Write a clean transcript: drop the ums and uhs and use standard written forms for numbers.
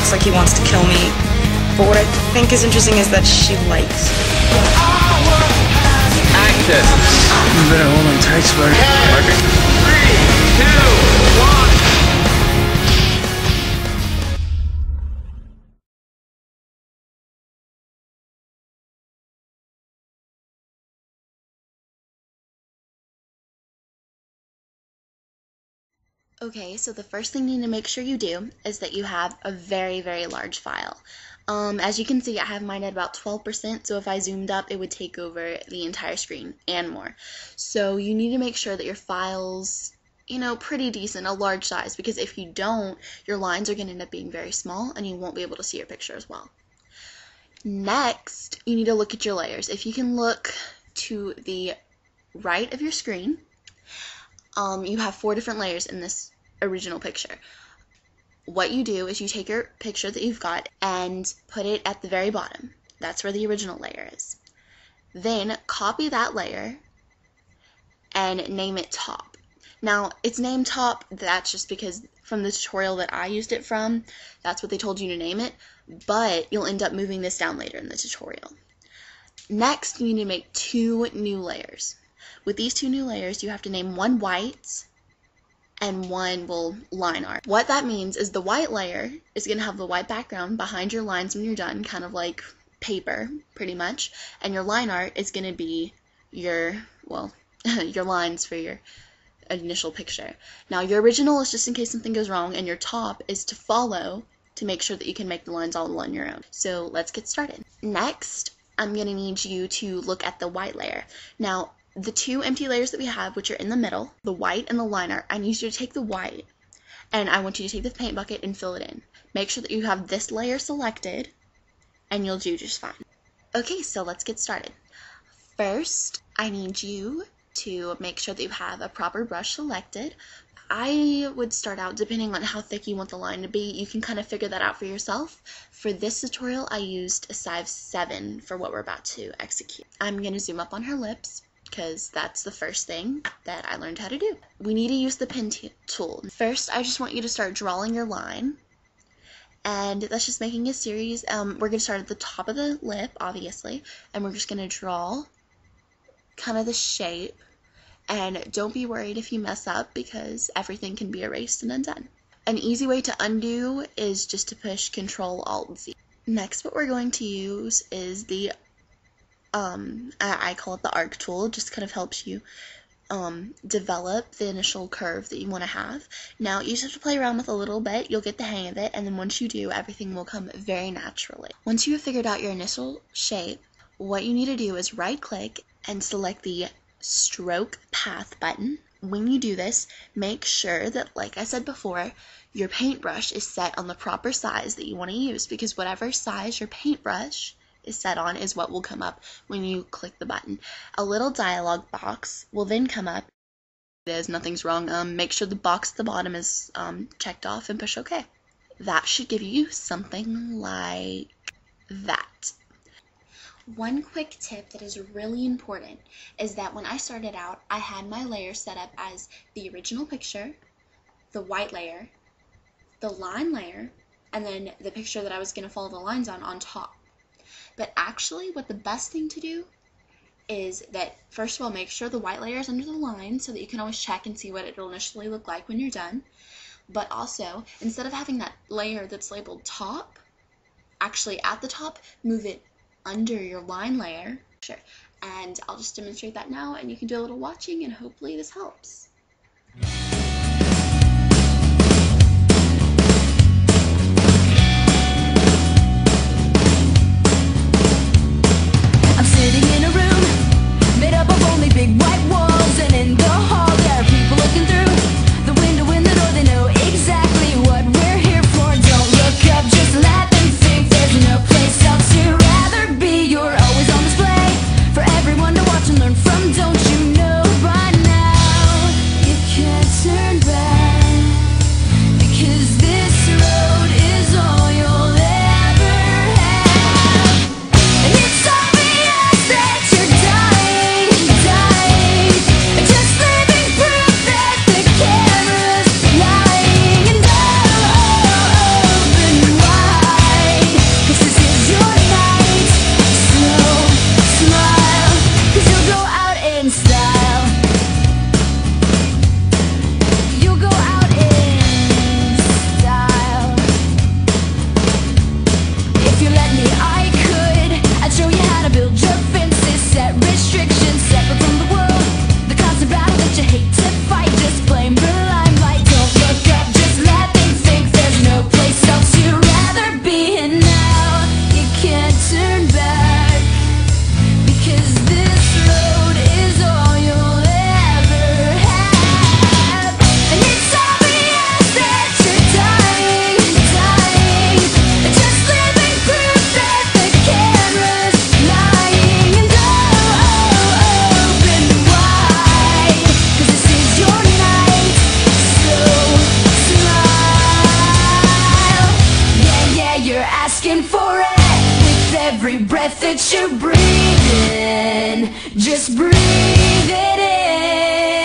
looks like he wants to kill me. But what I think is interesting is that she likes me. Active. You better hold on tight, Spider. Marker. 3, 2, 1. Okay, so the first thing you need to make sure you do is that you have a very, very large file. As you can see, I have mine at about 12%, so if I zoomed up, it would take over the entire screen and more. So you need to make sure that your file's, pretty decent, a large size, because if you don't, your lines are going to end up being very small, and you won't be able to see your picture as well. Next, you need to look at your layers. If you can look to the right of your screen, you have 4 different layers in this original picture. What you do is you take your picture that you've got and put it at the very bottom. That's where the original layer is. Then copy that layer and name it top. Now, it's named top, that's just because from the tutorial that I used it from, that's what they told you to name it, but you'll end up moving this down later in the tutorial. Next, you need to make 2 new layers. With these 2 new layers, you have to name one white and one, line art. What that means is the white layer is going to have the white background behind your lines when you're done, kind of like paper, pretty much, and your line art is going to be your, your lines for your initial picture. Now, your original is just in case something goes wrong, and your top is to follow to make sure that you can make the lines all on your own. So let's get started. Next, I'm going to need you to look at the white layer. Now, the 2 empty layers that we have, which are in the middle, the white and the line art, I need you to take the white, and I want you to take the paint bucket and fill it in. Make sure that you have this layer selected, and you'll do just fine. Okay, so let's get started. First, I need you to make sure that you have a proper brush selected. I would start out, depending on how thick you want the line to be, you can kind of figure that out for yourself. For this tutorial, I used a size 7 for what we're about to execute. I'm going to zoom up on her lips, because that's the first thing that I learned how to do. We need to use the pen tool. First, I just want you to start drawing your line, and that's just making a series. We're going to start at the top of the lip, obviously, and we're just going to draw kind of the shape, and don't be worried if you mess up, because everything can be erased and undone. An easy way to undo is just to push Control-Alt-Z. Next, what we're going to use is the I call it the arc tool. It just kind of helps you develop the initial curve that you want to have. Now, you just have to play around with it a little bit. You'll get the hang of it, and then once you do, everything will come very naturally. Once you have figured out your initial shape, what you need to do is right-click and select the Stroke Path button. When you do this, make sure that, like I said before, your paintbrush is set on the proper size that you want to use, because whatever size your paintbrush is set on is what will come up when you click the button. A little dialog box will then come up. Nothing's wrong. Make sure the box at the bottom is checked off and push OK. That should give you something like that. One quick tip that is really important is that when I started out, I had my layers set up as the original picture, the white layer, the line layer, and then the picture that I was going to follow the lines on top. But actually, what the best thing to do is that, first of all, make sure the white layer is under the line so that you can always check and see what it'll initially look like when you're done. But also, instead of having that layer that's labeled top, actually at the top, move it under your line layer. Sure. And I'll just demonstrate that now, and you can do a little watching, and hopefully this helps. Big white walls, and in the hall there are people looking through the window in the door. They know exactly what we're here for. Don't look up, just let them think. There's no place else you'd rather be. You're always on display for everyone to watch and learn from. Don't you know by now? You can't you're asking for it. With every breath that you're breathing, just breathe it in.